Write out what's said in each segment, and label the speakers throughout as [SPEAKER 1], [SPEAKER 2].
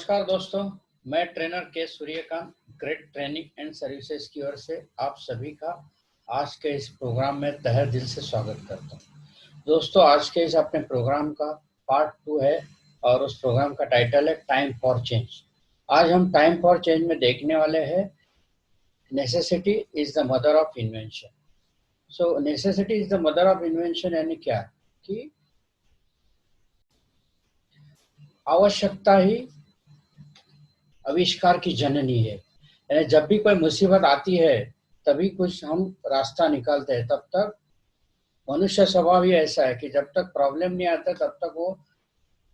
[SPEAKER 1] नमस्कार दोस्तों, मैं ट्रेनर के Suryakant great training and services की ओर से आप सभी का आज के इस प्रोग्राम में तहे दिल से स्वागत करता हूं। दोस्तों, आज के इस अपने प्रोग्राम का पार्ट 2 है और उस प्रोग्राम का टाइटल है टाइम फॉर चेंज। आज हम टाइम फॉर चेंज में देखने वाले हैं necessity is the mother of invention. So necessity is the mother of invention यानी क्या कि आवश्यकता ही आविष्कार की जननी है। यानी जब भी कोई मुसीबत आती है तभी कुछ हम रास्ता निकालते हैं। तब तक मनुष्य स्वभाव ही ऐसा है कि जब तक प्रॉब्लम नहीं आता तब तक वो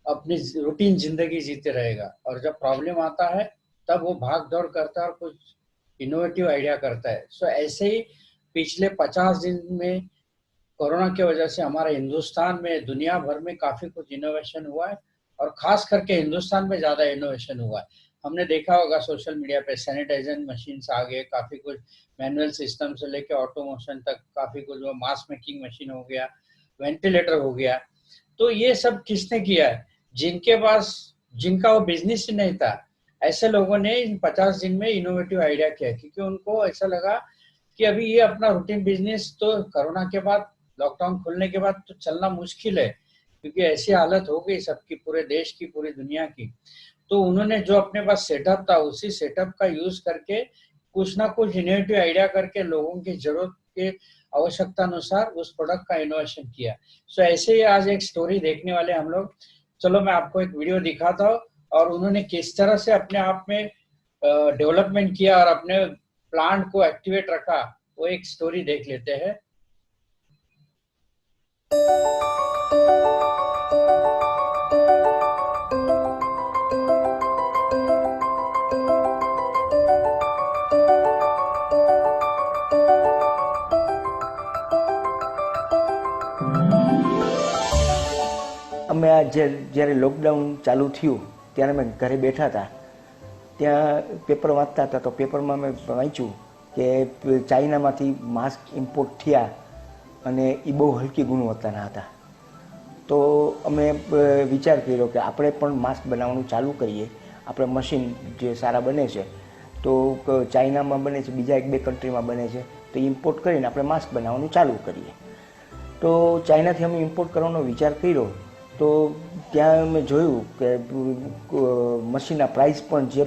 [SPEAKER 1] अपनी रूटीन जिंदगी जीते रहेगा, और जब प्रॉब्लम आता है तब वो भाग दौड़ करता है और कुछ इनोवेटिव आइडिया करता है। सो ऐसे ही पिछले 50 दिन में कोरोना की वजह से हमारे हिंदुस्तान में, दुनिया भर में काफी कुछ इनोवेशन हुआ है, और खास करके हिंदुस्तान में ज्यादा इनोवेशन हुआ है। हमने देखा होगा सोशल मीडिया पे सैनिटाइजर मशीन आ गए, काफी कुछ मैनुअल सिस्टम से लेके ऑटोमोशन तक काफी कुछ, वो मास मेकिंग मशीन हो गया, वेंटिलेटर हो गया। तो ये सब किसने किया है? जिनका वो बिजनेस ही नहीं था, ऐसे लोगों ने इन 50 दिन में इनोवेटिव आइडिया किया, क्योंकि उनको ऐसा लगा कि अभी ये अपना रूटीन बिजनेस तो कोरोना के बाद, लॉकडाउन खुलने के बाद तो चलना मुश्किल है, क्योंकि ऐसी हालत हो गई सबकी, पूरे देश की, पूरी दुनिया की। तो उन्होंने जो अपने पास सेटअप था उसी सेटअप का यूज करके कुछ ना कुछ इनोवेटिव आइडिया करके लोगों की जरूरत के आवश्यकता अनुसार उस प्रोडक्ट का इनोवेशन किया। सो ऐसे ही आज एक स्टोरी देखने वाले हम लोग। चलो मैं आपको एक वीडियो दिखाता हूँ और उन्होंने किस तरह से अपने आप में डेवलपमेंट किया और अपने प्लांट को एक्टिवेट रखा, वो एक स्टोरी देख लेते हैं।
[SPEAKER 2] અમે આ જ્યારે લોકડાઉન ચાલુ થયું ત્યારે અમે ઘરે બેઠા હતા, ત્યાં પેપર વાંચતા હતા. તો પેપરમાં મેં વાંચ્યું કે ચાઇનામાંથી માસ્ક ઇમ્પોર્ટ થયા અને એ બહુ હલકી ગુણવત્તાના હતા. તો અમે વિચાર કર્યો કે આપણે પણ માસ્ક બનાવવાનું ચાલુ કરીએ. આપણે મશીન જે સારા બને છે, તો ચાઇનામાં બને છે, બીજા 1-2 કન્ટ્રીમાં બને છે, તો ઇમ્પોર્ટ કરીને આપણે માસ્ક બનાવવાનું ચાલુ કરીએ. તો ચાઇનાથી અમે ઇમ્પોર્ટ કરવાનો વિચાર કર્યો. તો ત્યાં મેં જોયું કે મશીનના પ્રાઇસ પણ જે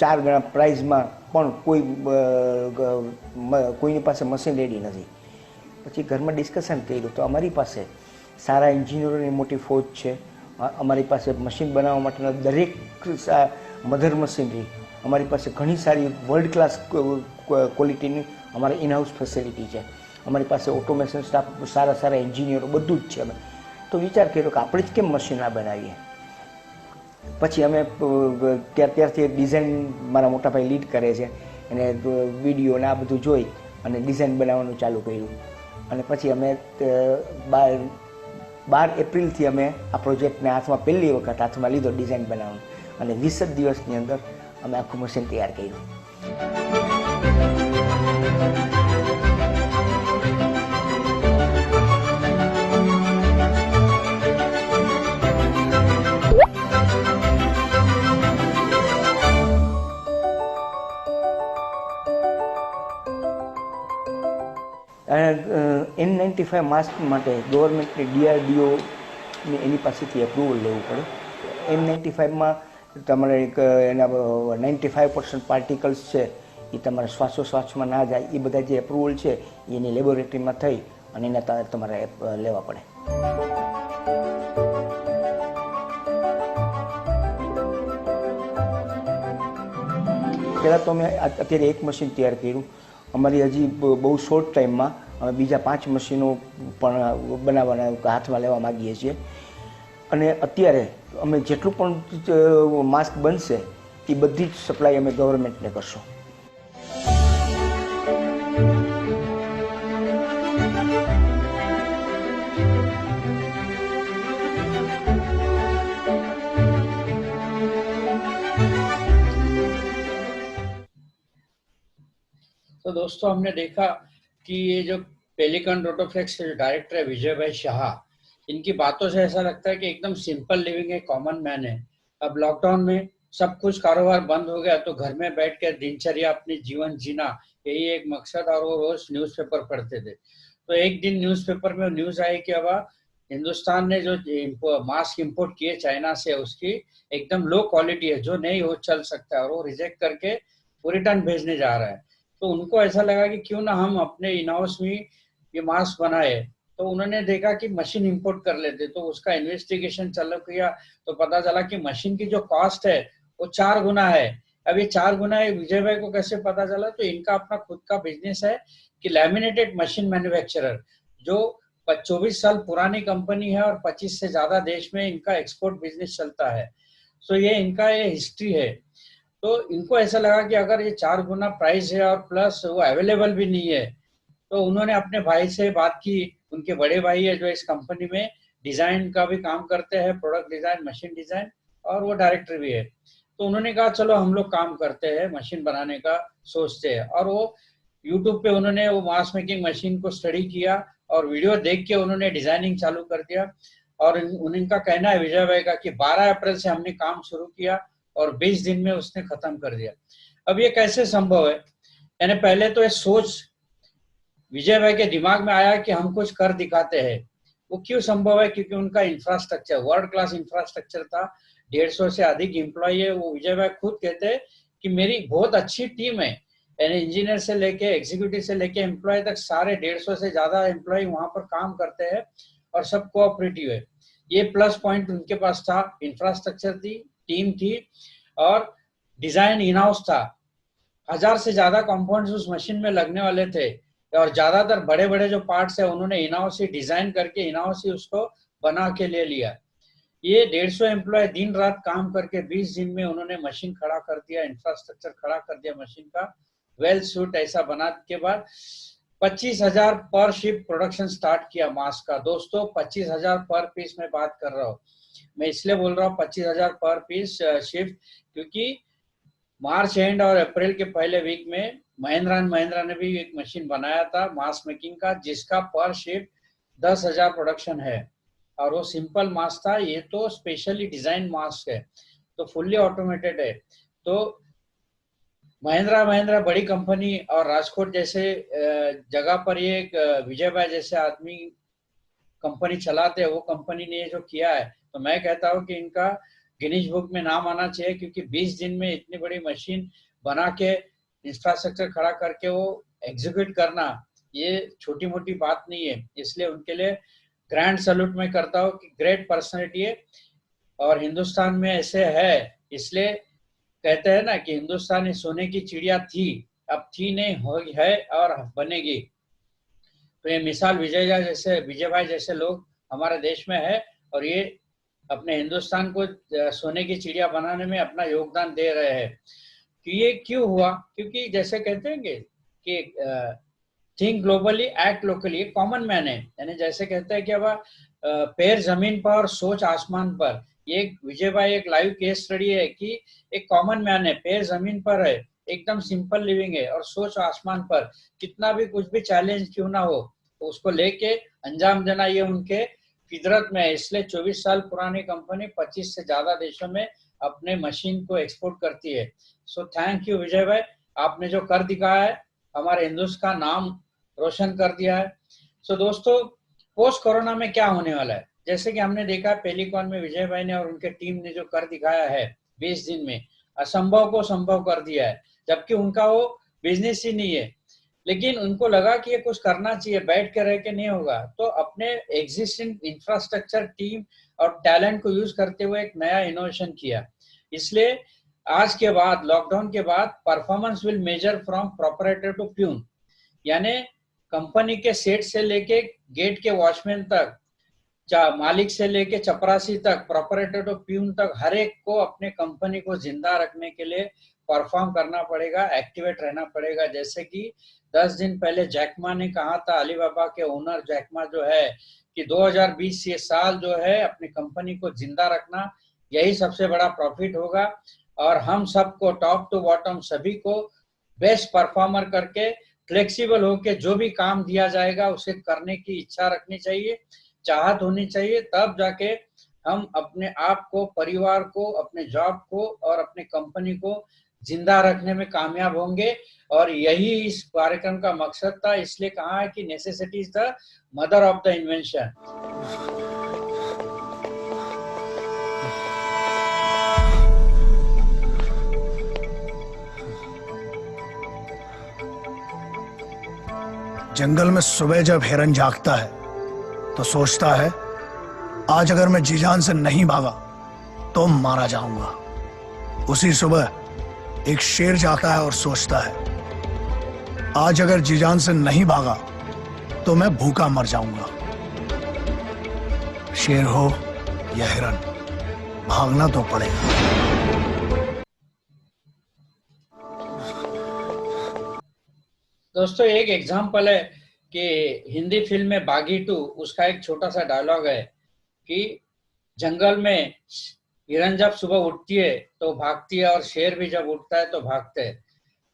[SPEAKER 2] 4 ગણા પ્રાઇસમાં પણ કોઈની પાસે મશીન રેડી નથી. પછી ઘરમાં ડિસ્કશન કર્યું તો અમારી પાસે સારા એન્જિનિયરોની મોટી ફોજ છે. અમારી પાસે મશીન બનાવવા માટેના દરેક મધર મશીનરી, અમારી પાસે ઘણી સારી વર્લ્ડ ક્લાસ ક્વોલિટીની અમારા ઇનહાઉસ ફેસિલિટી છે. અમારી પાસે ઓટોમેશન સ્ટાફ, સારા સારા એન્જિનિયરો, બધું જ છે. અમે તો વિચાર કર્યો કે આપણે જ કેમ મશીન ના બનાવીએ. પછી અમે ત્યારથી ડિઝાઇન મારા મોટા ભાઈ લીડ કરે છે, અને વિડીયો ને આ બધું જોઈ અને ડિઝાઇન બનાવવાનું ચાલુ કર્યું. અને પછી અમે 12 એપ્રિલથી અમે આ પ્રોજેક્ટને હાથમાં પહેલી વખત હાથમાં લીધો ડિઝાઇન બનાવવાનું, અને 20 જ દિવસની અંદર અમે આખું મશીન તૈયાર કર્યું. N95 માસ્ક માટે ગવર્મેન્ટની DRDO એની પાસેથી એપ્રુવલ લેવું પડે. N95માં તમારે એના 95% પાર્ટિકલ્સ છે એ તમારા શ્વાસોશ્વાસમાં ના જાય, એ બધા જે એપ્રુવલ છે એની લેબોરેટરીમાં થઈ અને એને તમારે લેવા પડે. પહેલાં તો અમે અત્યારે એક મશીન તૈયાર કર્યું. અમારી હજી બહુ શોર્ટ ટાઈમમાં અમે બીજા 5 મશીનો પણ બનાવવાના હાથમાં લેવા માગીએ છીએ. અને અત્યારે અમે જેટલું પણ માસ્ક બનશે એ બધી જ સપ્લાય અમે ગવર્મેન્ટને કરશું.
[SPEAKER 1] तो दोस्तों, हमने देखा कि ये जो पेलिकन रोटोफ्लेक्स के जो डायरेक्टर है विजय भाई शाह, इनकी बातों से ऐसा लगता है कि एकदम सिंपल लिविंग है, कॉमन मैन है, अब लॉकडाउन में सब कुछ कारोबार बंद हो गया, तो घर में बैठ कर दिनचर्या अपनी जीवन जीना, यही एक मकसद। और वो रोज न्यूज़पेपर पढ़ते थे। तो एक दिन न्यूज़पेपर में न्यूज आई कि अब हिंदुस्तान ने जो मास्क इंपोर्ट किए चाइना से, उसकी एकदम लो क्वालिटी है, जो नहीं हो चल सकता है, और वो रिजेक्ट करके वो रिटर्न भेजने जा रहा है। तो उनको ऐसा लगा कि क्यों ना हम अपने इन हाउस में ये मास्क बनाए। तो उन्होंने देखा कि मशीन इंपोर्ट कर लेते, तो उसका इन्वेस्टिगेशन चालू किया। तो पता चला कि मशीन की जो कॉस्ट है वो 4 गुना है। अब ये 4 गुना है, विजय भाई को कैसे पता चला? तो इनका अपना खुद का बिजनेस है कि लैमिनेटेड मशीन मैन्युफैक्चरर, जो 24 साल पुरानी कंपनी है, और 25 से ज्यादा देश में इनका एक्सपोर्ट बिजनेस चलता है। सो ये इनका ये हिस्ट्री है। तो इनको ऐसा लगा कि अगर ये 4 गुना प्राइस है और प्लस वो अवेलेबल भी नहीं है, तो उन्होंने अपने भाई से बात की। उनके बड़े भाई है जो इस कंपनी में डिजाइन का भी काम करते हैं, प्रोडक्ट डिजाइन, मशीन डिजाइन, और वो डायरेक्टर भी है। तो उन्होंने कहा चलो हम लोग काम करते हैं, मशीन बनाने का सोचते हैं। और वो यूट्यूब पे उन्होंने वो मास मेकिंग मशीन को स्टडी किया, और वीडियो देख के उन्होंने डिजाइनिंग चालू कर दिया। और उनका कहना है, विजय भाई का, कि 12 अप्रैल से हमने काम शुरू किया और 20 दिन में उसने खत्म कर दिया। अब ये कैसे संभव है? यानी पहले तो ये सोच विजय भाई के दिमाग में आया कि हम कुछ कर दिखाते हैं। वो क्यों संभव है? क्योंकि उनका इंफ्रास्ट्रक्चर वर्ल्ड क्लास इंफ्रास्ट्रक्चर था। 150 से अधिक एम्प्लॉय है। वो विजय भाई खुद कहते हैं कि मेरी बहुत अच्छी टीम है, यानी इंजीनियर से लेके एग्जीक्यूटिव से लेके एम्प्लॉय तक, सारे 150 से ज्यादा एम्प्लॉय वहां पर काम करते हैं, और सब कोऑपरेटिव है। ये प्लस पॉइंट उनके पास था। इंफ्रास्ट्रक्चर थी, टीम थी, और डिजाइन इन हाउस था। 1000 से ज्यादा कंपाउंड्स उस मशीन में लगने वाले थे, और ज्यादातर बड़े बड़े जो पार्ट्स है उन्होंने इन हाउस ही डिजाइन करके इन हाउस ही उसको बना के ले लिया। ये 150 एम्प्लॉय दिन रात काम करके 20 दिन में उन्होंने मशीन खड़ा कर दिया, इंफ्रास्ट्रक्चर खड़ा कर दिया मशीन का, वेल सूट ऐसा बना के बाद 25,000 पर शिप प्रोडक्शन स्टार्ट किया मास्क का। दोस्तों 25,000 पर पीस में बात कर रहा हूँ। मैं इसलिए बोल रहा हूँ 25,000 पर पीस शिफ्ट, क्योंकि मार्च एंड और अप्रैल के पहले वीक में महिंद्रा एंड महिंद्रा ने भी एक मशीन बनाया था मास्क मेकिंग का, जिसका पर शिफ्ट 10,000 प्रोडक्शन है। और वो सिंपल मास्क था, ये तो स्पेशली डिजाइन मास्क है, तो फुल्ली ऑटोमेटेड है। तो महिंद्रा महिंद्रा बड़ी कंपनी, और राजकोट जैसे जगह पर ये एक विजय भाई जैसे आदमी कंपनी चलाते हैं, वो कंपनी ने ये जो किया है, तो मैं कहता हूँ कि इनका गिनीज बुक में नाम आना चाहिए। क्योंकि 20 दिन में इतनी बड़ी मशीन बना के, इंफ्रास्ट्रक्चर खड़ा करके वो एग्जीक्यूट करना, ये छोटी मोटी बात नहीं है। इसलिए उनके लिए ग्रैंड सैल्यूट मैं करता हूँ कि ग्रेट पर्सनैलिटी है, और हिंदुस्तान में ऐसे है। इसलिए कहते हैं ना कि हिंदुस्तान सोने की चिड़िया थी, अब थी नहीं, हो है और बनेगी। तो ये मिसाल विजय भाई जैसे लोग हमारे देश में है, और ये अपने हिंदुस्तान को सोने की चिड़िया बनाने में अपना योगदान दे रहे हैं। कि ये क्यों हुआ? क्योंकि जैसे कहते हैं कि think globally act locally, common man है। यानी जैसे कहते हैं कि अब पैर जमीन पर और सोच आसमान पर। ये विजय भाई एक लाइव केस स्टडी है कि एक कॉमन मैन है, पैर जमीन पर है, एकदम सिंपल लिविंग है, और सोच आसमान पर। कितना भी कुछ भी चैलेंज क्यों ना हो, तो उसको लेके अंजाम देना ये उनके फितरत में है। इसलिए 24 साल पुरानी कंपनी 25 से ज्यादा देशों में अपने मशीन को एक्सपोर्ट करती है। सो थैंक यू विजय भाई, आपने जो कर दिखाया है, हमारे हिंदुस्तान का नाम रोशन कर दिया है। सो दोस्तों, पोस्ट कोरोना में क्या होने वाला है? जैसे कि हमने देखा पेलिकॉन में विजय भाई ने और उनके टीम ने जो कर दिखाया है 20 दिन में, असंभव को संभव कर दिया है। जबकि उनका वो बिजनेस ही नहीं है, लेकिन उनको लगा कि ये कुछ करना चाहिए, बैठ के रह के नहीं होगा। तो अपने एग्जिस्टिंग इंफ्रास्ट्रक्चर, टीम और टैलेंट को यूज करते हुए एक नया इनोवेशन किया। इसलिए आज के बाद, लॉकडाउन के बाद, performance will measure from proprietor to peon, यानी कंपनी के सेट से लेके गेट के वॉचमैन तक, मालिक से लेके चपरासी तक, प्रोपरेटर टू प्यून तक, हर एक को अपने कंपनी को जिंदा रखने के लिए परफॉर्म करना पड़ेगा, एक्टिवेट रहना पड़ेगा। जैसे कि 10 दिन पहले जैकमा ने कहा था, अलीबाबा के ओनर जैकमा जो है, कि 2020 ये साल जो है अपनी कंपनी को जिंदा रखना, यही सबसे बड़ा प्रॉफिट होगा। और हम सबको टॉप टू बॉटम सभी को बेस्ट परफॉर्मर करके, फ्लेक्सिबल होके जो भी काम दिया जाएगा उसे करने की इच्छा रखनी चाहिए, चाहत होनी चाहिए, तब जाके हम अपने आप को, परिवार को, अपने जॉब को और अपने कंपनी को जिंदा रखने में कामयाब होंगे। और यही इस कार्यक्रम का मकसद था। इसलिए कहा है कि necessity is the mother of the invention.
[SPEAKER 3] जंगल में सुबह जब हिरन जागता है तो सोचता है, आज अगर मैं जी जान से नहीं भागा तो मारा जाऊंगा। उसी सुबह एक शेर जागता है और सोचता है, आज अगर जी जान से नहीं भागा तो मैं भूखा मर जाऊंगा। शेर हो या हिरन, भागना तो पड़ेगा।
[SPEAKER 1] दोस्तों, एक एग्जाम्पल है कि हिंदी फिल्म में बागी 2, उसका एक छोटा सा डायलॉग है कि जंगल में हिरन जब सुबह उठती है तो भागती है और शेर भी जब उठता है तो भागते हैं।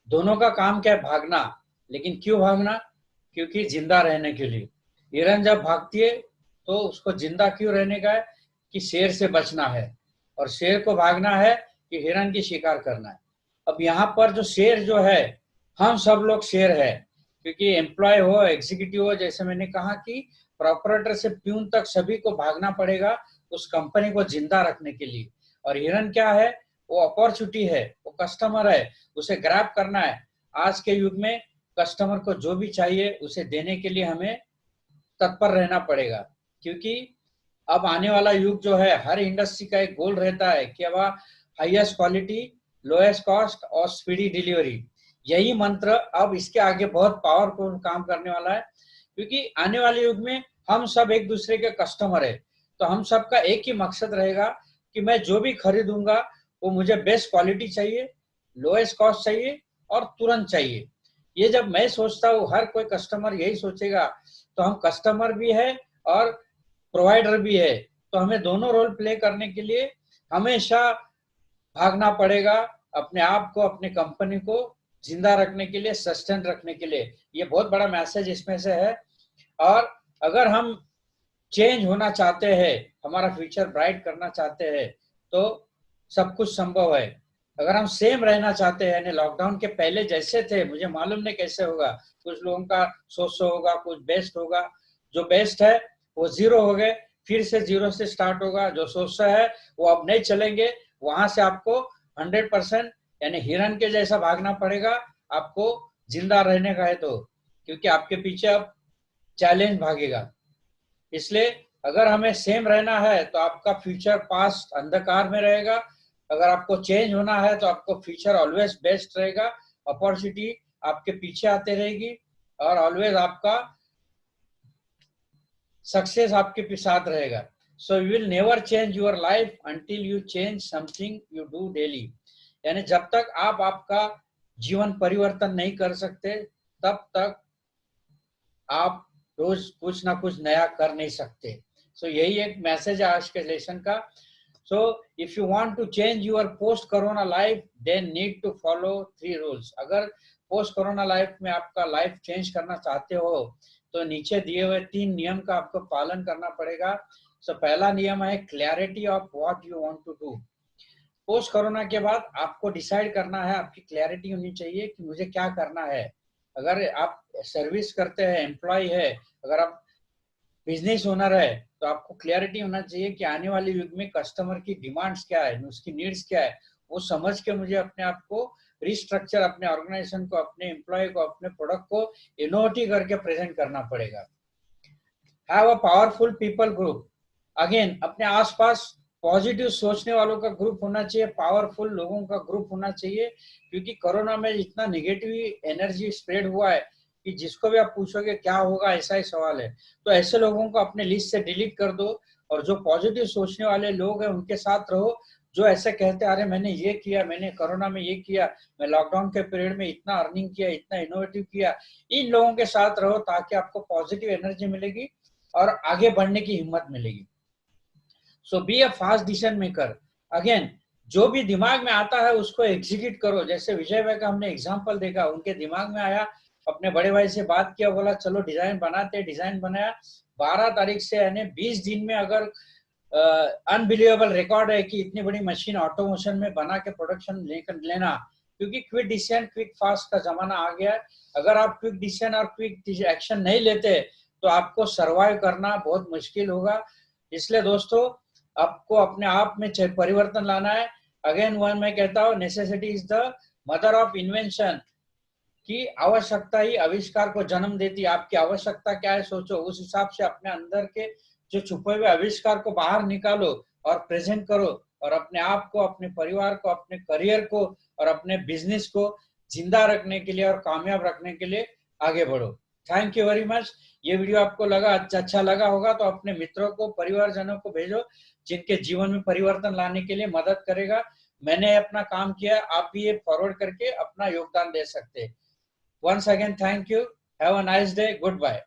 [SPEAKER 1] दोनों का काम क्या है? भागना। लेकिन क्यों भागना? क्योंकि जिंदा रहने के लिए। हिरन जब भागती है तो उसको जिंदा क्यों रहने का है? कि शेर से बचना है, और शेर को भागना है कि हिरन की शिकार करना है। अब यहाँ पर जो शेर जो है, हम सब लोग शेर है, क्योंकि एम्प्लॉय हो, एग्जीक्यूटिव हो, जैसे मैंने कहा कि प्रोपराइटर से प्यून तक सभी को भागना पड़ेगा उस कंपनी को जिंदा रखने के लिए। और हिरन क्या है? वो अपॉर्चुनिटी है, वो कस्टमर है, उसे ग्रैब करना है। आज के युग में कस्टमर को जो भी चाहिए उसे देने के लिए हमें तत्पर रहना पड़ेगा, क्योंकि अब आने वाला युग जो है, हर इंडस्ट्री का एक गोल रहता है कि अब हाईएस्ट क्वालिटी, लोएस्ट कॉस्ट और स्पीडी डिलीवरी। यही मंत्र अब इसके आगे बहुत पावरफुल काम करने वाला है, क्योंकि आने वाले युग में हम सब एक दूसरे के कस्टमर है। तो हम सबका एक ही मकसद रहेगा कि मैं जो भी खरीदूंगा वो मुझे बेस्ट क्वालिटी चाहिए, लोएस्ट कॉस्ट चाहिए और तुरंत चाहिए। ये जब मैं सोचता हूँ, हर कोई कस्टमर यही सोचेगा, तो हम कस्टमर भी है और प्रोवाइडर भी है। तो हमें दोनों रोल प्ले करने के लिए हमेशा भागना पड़ेगा, अपने आप को, अपने कंपनी को जिंदा रखने के लिए, सस्टेन रखने के लिए। ये बहुत बड़ा मैसेज इसमें से है। और अगर हम चेंज होना चाहते हैं, हमारा फ्यूचर ब्राइट करना चाहते हैं, तो सब कुछ संभव है। अगर हम सेम रहना चाहते हैं, यानी लॉकडाउन के पहले जैसे थे, मुझे मालूम नहीं कैसे होगा, कुछ लोगों का 100 होगा, कुछ बेस्ट होगा। जो बेस्ट है वो 0 हो गए, फिर से 0 से स्टार्ट होगा। जो 100 है वो अब नहीं चलेंगे, वहां से आपको 100% यानी हिरन के जैसा भागना पड़ेगा आपको जिंदा रहने का है तो, क्योंकि आपके पीछे अब चैलेंज भागेगा। इसलिए अगर हमें सेम रहना है तो आपका फ्यूचर पास्ट अंधकार में रहेगा। अगर आपको चेंज होना है तो आपको फ्यूचर ऑलवेज बेस्ट रहेगा, अपॉर्चुनिटी आपके पीछे आते रहेगी और ऑलवेज आपका सक्सेस आपके साथ रहेगा। So you will never change your life until you change something you do daily. यानी जब तक आप आपका जीवन परिवर्तन नहीं कर सकते, तब तक आप रोज कुछ ना कुछ नया कर नहीं सकते। सो यही एक मैसेज है आज के लेसन का। So if you want to change your post corona life, then need to follow 3 rules. अगर पोस्ट कोरोना लाइफ में आपका लाइफ चेंज करना चाहते हो तो नीचे दिए हुए 3 नियम का आपको पालन करना पड़ेगा। सो पहला नियम है clarity of what you want to do. Post corona के बाद आपको डिसाइड करना है, आपकी क्लैरिटी होनी चाहिए कि मुझे क्या करना है। अगर आप सर्विस करते हैं, एम्प्लॉय है, अगर आप बिजनेस ओनर है, तो आपको क्लैरिटी होना चाहिए कि आने वाले युग में कस्टमर की डिमांड्स क्या है, उसकी नीड्स क्या है। वो समझ के मुझे अपने आप को रिस्ट्रक्चर, अपने ऑर्गेनाइजेशन को, अपने एम्प्लॉय को, अपने प्रोडक्ट को इनोवेटिव करके प्रेजेंट करना पड़ेगा। Have a powerful people group. Again, अपने आसपास पॉजिटिव सोचने वालों का ग्रुप होना चाहिए, पावरफुल लोगों का ग्रुप होना चाहिए, क्योंकि कोरोना में इतना नेगेटिव एनर्जी स्प्रेड हुआ है कि जिसको भी आप पूछोगे क्या होगा, ऐसा ही सवाल है। तो ऐसे लोगों को अपने लिस्ट से डिलीट कर दो और जो पॉजिटिव सोचने वाले लोग हैं उनके साथ रहो, जो ऐसे कहते अरे मैंने ये किया, मैंने कोरोना में ये किया, मैं लॉकडाउन के पीरियड में इतना अर्निंग किया, इतना इनोवेटिव किया। इन लोगों के साथ रहो ताकि आपको पॉजिटिव एनर्जी मिलेगी और आगे बढ़ने की हिम्मत मिलेगी। So be a fast decision maker. Again, जो भी दिमाग में आता है उसको एग्जीक्यूट करो। जैसे विजय भाई का हमने एग्जांपल देखा, उनके दिमाग में आया, अपने बड़े भाई से बात किया, बोला चलो डिजाइन बनाते, डिजाइन बनाया। 12 तारीख से यानी 20 दिन में अगर अनबिलीवेबल रिकॉर्ड है कि इतनी बड़ी मशीन ऑटोमोशन में बना के प्रोडक्शन लेना, क्योंकि क्विक डिसीजन क्विक फास्ट का जमाना आ गया है। अगर आप क्विक डिसीजन और क्विक एक्शन नहीं लेते तो आपको सरवाइव करना बहुत मुश्किल होगा। इसलिए दोस्तों आपको अपने आप में परिवर्तन लाना है। अगेन वन मैं कहता हूँ, necessity is the mother of invention, की आवश्यकता ही आविष्कार को जन्म देती है। आपकी आवश्यकता क्या है सोचो, उस हिसाब से अपने अंदर के जो छुपे हुए आविष्कार को बाहर निकालो और प्रेजेंट करो, और अपने आप को, अपने परिवार को, अपने करियर को और अपने बिजनेस को जिंदा रखने के लिए और कामयाब रखने के लिए आगे बढ़ो। Thank you very much. ये वीडियो आपको लगा अच्छा लगा होगा तो अपने मित्रों को, परिवारजनों को भेजो जिनके जीवन में परिवर्तन लाने के लिए मदद करेगा। मैंने अपना काम किया, आप भी ये फॉरवर्ड करके अपना योगदान दे सकते हैं। Once again, thank you. Have a nice day. Goodbye.